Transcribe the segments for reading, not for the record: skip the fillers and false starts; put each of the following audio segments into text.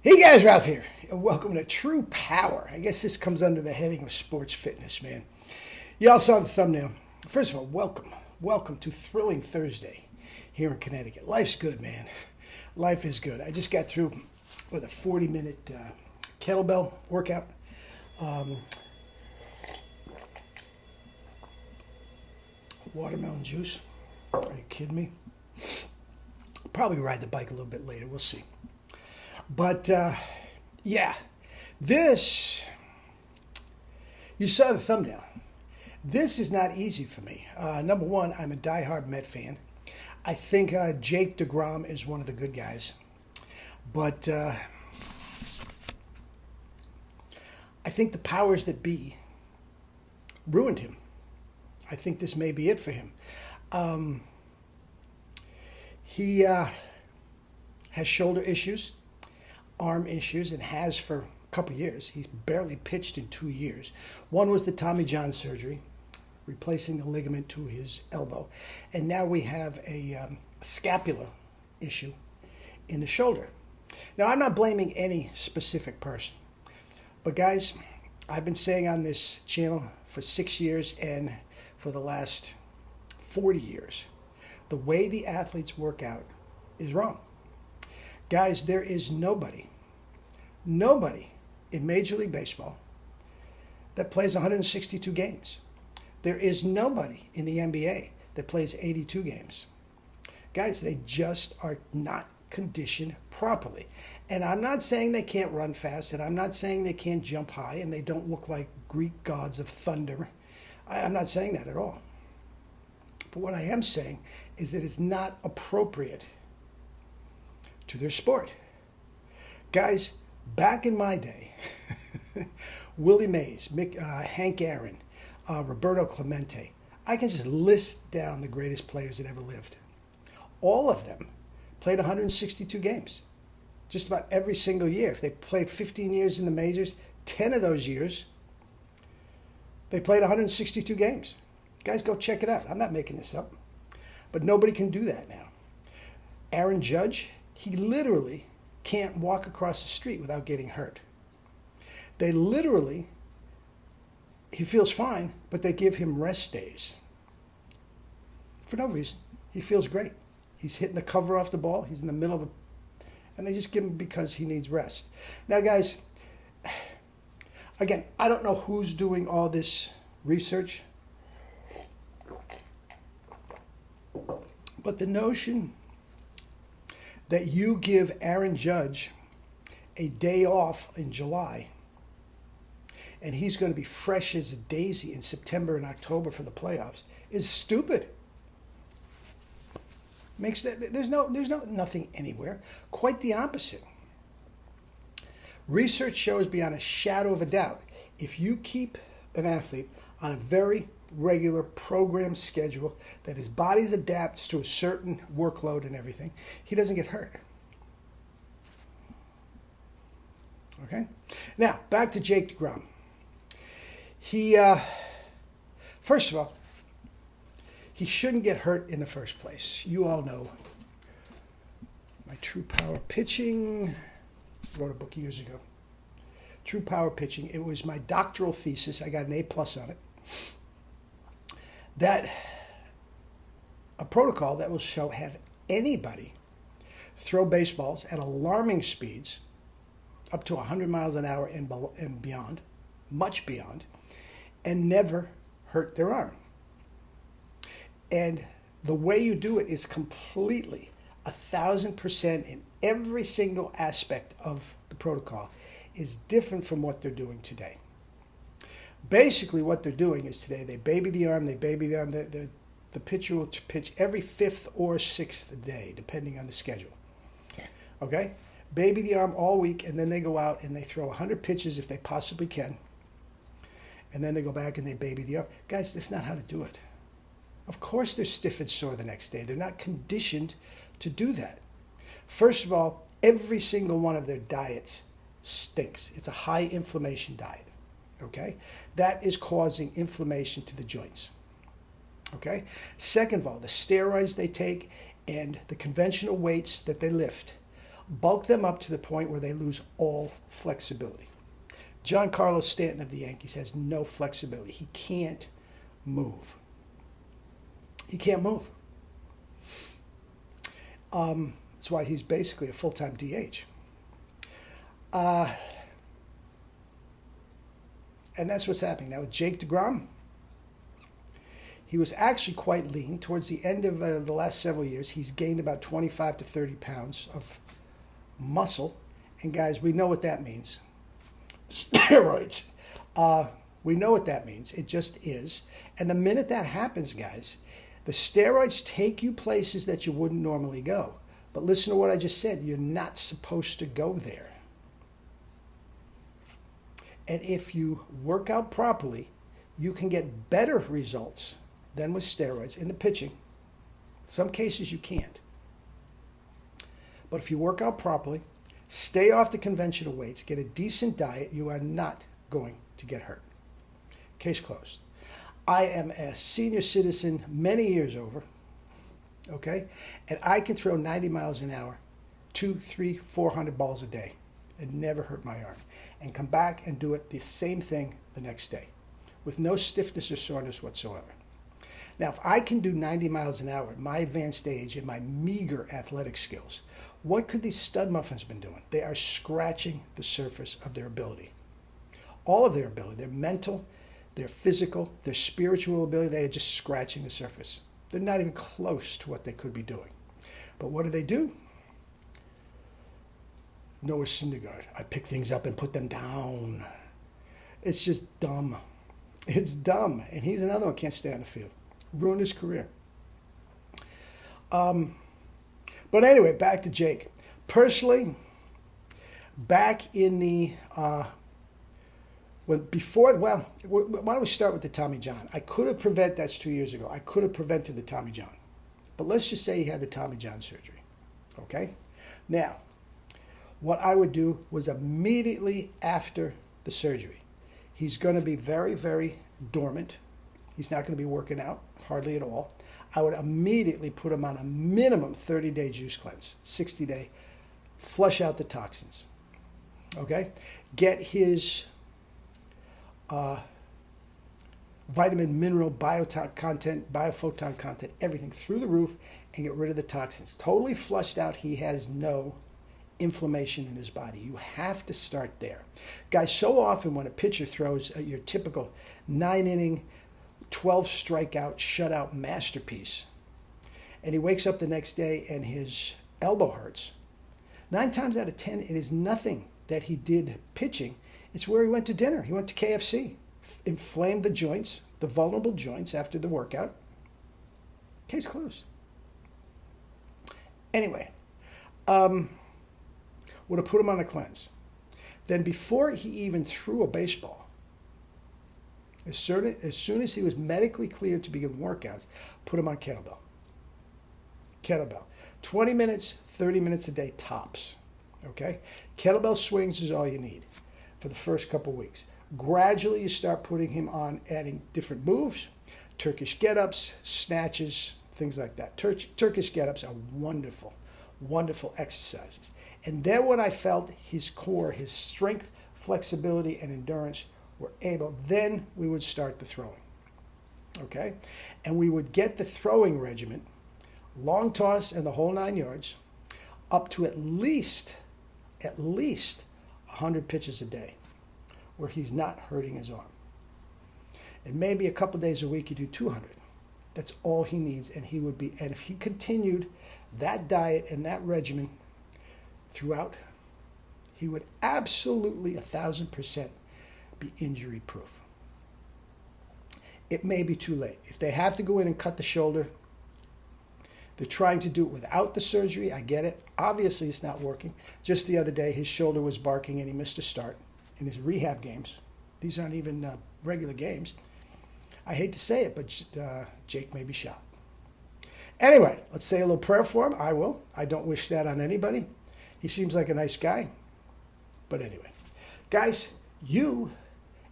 Hey guys, Ralph here, and welcome to True Power. I guess this comes under the heading of sports fitness, man. You all saw the thumbnail. First of all, welcome. Welcome to Thrilling Thursday here in Connecticut. Life's good, man. Life is good. I just got through with a 40-minute kettlebell workout. Watermelon juice. Are you kidding me? Probably ride the bike a little bit later. We'll see. But, yeah, this, you saw the thumbnail. This is not easy for me. Number one, I'm a diehard Met fan. I think Jake deGrom is one of the good guys. But I think the powers that be ruined him. I think this may be it for him. He has shoulder issues, arm issues, and has for a couple years. He's barely pitched in 2 years. One was the Tommy John surgery, replacing the ligament to his elbow. And now we have a scapular issue in the shoulder. Now, I'm not blaming any specific person. But guys, I've been saying on this channel for 6 years and for the last 40 years, the way the athletes work out is wrong. Guys, there is nobody in Major League Baseball that plays 162 games. There is nobody in the NBA that plays 82 games. Guys, they just are not conditioned properly. And I'm not saying they can't run fast, and I'm not saying they can't jump high, and they don't look like Greek gods of thunder. I'm not saying that at all. But what I am saying is that it's not appropriate to their sport. Guys, back in my day, Willie Mays, Hank Aaron, Roberto Clemente, I can just list down the greatest players that ever lived. All of them played 162 games, just about every single year. If they played 15 years in the majors, 10 of those years, they played 162 games. Guys, go check it out. I'm not making this up. But nobody can do that now. Aaron Judge, he literally can't walk across the street without getting hurt. They literally, he feels fine, but they give him rest days. For no reason. He feels great. He's hitting the cover off the ball. He's in the middle of a, and they just give him because he needs rest. Now, guys, again, I don't know who's doing all this research, but the notion that you give Aaron Judge a day off in July and he's going to be fresh as a daisy in September and October for the playoffs is stupid. There's nothing anywhere. Quite the opposite. Research shows beyond a shadow of a doubt, if you keep an athlete on a very regular program schedule that his body adapts to a certain workload and everything, he doesn't get hurt. Okay? Now, back to Jake deGrom. He, first of all, he shouldn't get hurt in the first place. You all know my True Power Pitching. Wrote a book years ago. True Power Pitching. It was my doctoral thesis. I got an A+ on it. That a protocol that will have anybody throw baseballs at alarming speeds, up to 100 miles an hour and beyond, much beyond, and never hurt their arm. And the way you do it is completely 1,000% in every single aspect of the protocol is different from what they're doing today. Basically, what they're doing is today they baby the arm. The pitcher will pitch every 5th or 6th day, depending on the schedule. Okay? Baby the arm all week, and then they go out and they throw 100 pitches if they possibly can. And then they go back and they baby the arm. Guys, that's not how to do it. Of course they're stiff and sore the next day. They're not conditioned to do that. First of all, every single one of their diets stinks. It's a high inflammation diet. Okay? That is causing inflammation to the joints. Okay? Second of all, the steroids they take and the conventional weights that they lift Bulk them up to the point where they lose all flexibility. Giancarlo Stanton of the Yankees has no flexibility. He can't move. He can't move. That's why he's basically a full-time DH. And that's what's happening now with Jake deGrom. He was actually quite lean. Towards the end of the last several years, he's gained about 25 to 30 pounds of muscle. And guys, we know what that means. Steroids. We know what that means. It just is. And the minute that happens, guys, the steroids take you places that you wouldn't normally go. But listen to what I just said. You're not supposed to go there. And if you work out properly, you can get better results than with steroids in the pitching. In some cases you can't. But if you work out properly, stay off the conventional weights, get a decent diet, you are not going to get hurt. Case closed. I am a senior citizen many years over, okay? And I can throw 90 miles an hour, 200, 300, 400 balls a day and never hurt my arm. And come back and do it the same thing the next day with no stiffness or soreness whatsoever. Now, if I can do 90 miles an hour at my advanced age and my meager athletic skills, what could these stud muffins been doing? They are scratching the surface of their ability. All of their ability, their mental, their physical, their spiritual ability, they are just scratching the surface. They're not even close to what they could be doing. But what do? Noah Syndergaard. I pick things up and put them down. It's just dumb. It's dumb. And he's another one who can't stay on the field. Ruined his career. But anyway, back to Jake. Personally, back in the why don't we start with the Tommy John? I could have prevented, that's 2 years ago. I could have prevented the Tommy John. But let's just say he had the Tommy John surgery. Okay? Now, what I would do was immediately after the surgery, he's going to be very, very dormant. He's not going to be working out, hardly at all. I would immediately put him on a minimum 30-day juice cleanse, 60-day, flush out the toxins. Okay? Get his vitamin, mineral, biophoton content, everything through the roof and get rid of the toxins. Totally flushed out. He has no inflammation in his body. You have to start there. Guys, so often when a pitcher throws your typical 9-inning, 12 strikeout, shutout masterpiece, and he wakes up the next day and his elbow hurts, 9 times out of 10, it is nothing that he did pitching. It's where he went to dinner. He went to KFC, inflamed the joints, the vulnerable joints after the workout. Case closed. Anyway, would have put him on a cleanse. Then before he even threw a baseball, as soon as he was medically cleared to begin workouts, put him on kettlebell. Kettlebell. 20 minutes, 30 minutes a day tops. Okay? Kettlebell swings is all you need for the first couple weeks. Gradually you start putting him on adding different moves, Turkish get-ups, snatches, things like that. Turkish get-ups are wonderful, wonderful exercises. And then when I felt his core, his strength, flexibility, and endurance were able, then we would start the throwing. Okay? And we would get the throwing regimen, long toss and the whole 9 yards, up to at least 100 pitches a day, where he's not hurting his arm. And maybe a couple days a week you do 200. That's all he needs, and he would be. And if he continued that diet and that regimen throughout, he would absolutely 1,000% be injury proof. It may be too late. If they have to go in and cut the shoulder, they're trying to do it without the surgery. I get it. Obviously, it's not working. Just the other day, his shoulder was barking and he missed a start in his rehab games. These aren't even regular games. I hate to say it, but Jake may be shot. Anyway, let's say a little prayer for him. I will. I don't wish that on anybody. He seems like a nice guy. But anyway, guys, you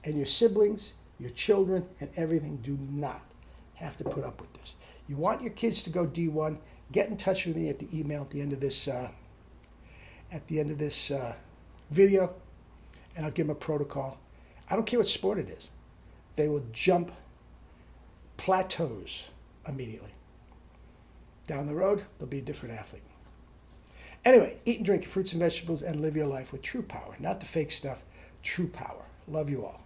and your siblings, your children, and everything do not have to put up with this. You want your kids to go D1, get in touch with me at the email at the end of this at the end of this video, and I'll give them a protocol. I don't care what sport it is. They will jump plateaus immediately. Down the road, they'll be a different athlete. Anyway, eat and drink your fruits and vegetables and live your life with true power. Not the fake stuff, true power. Love you all.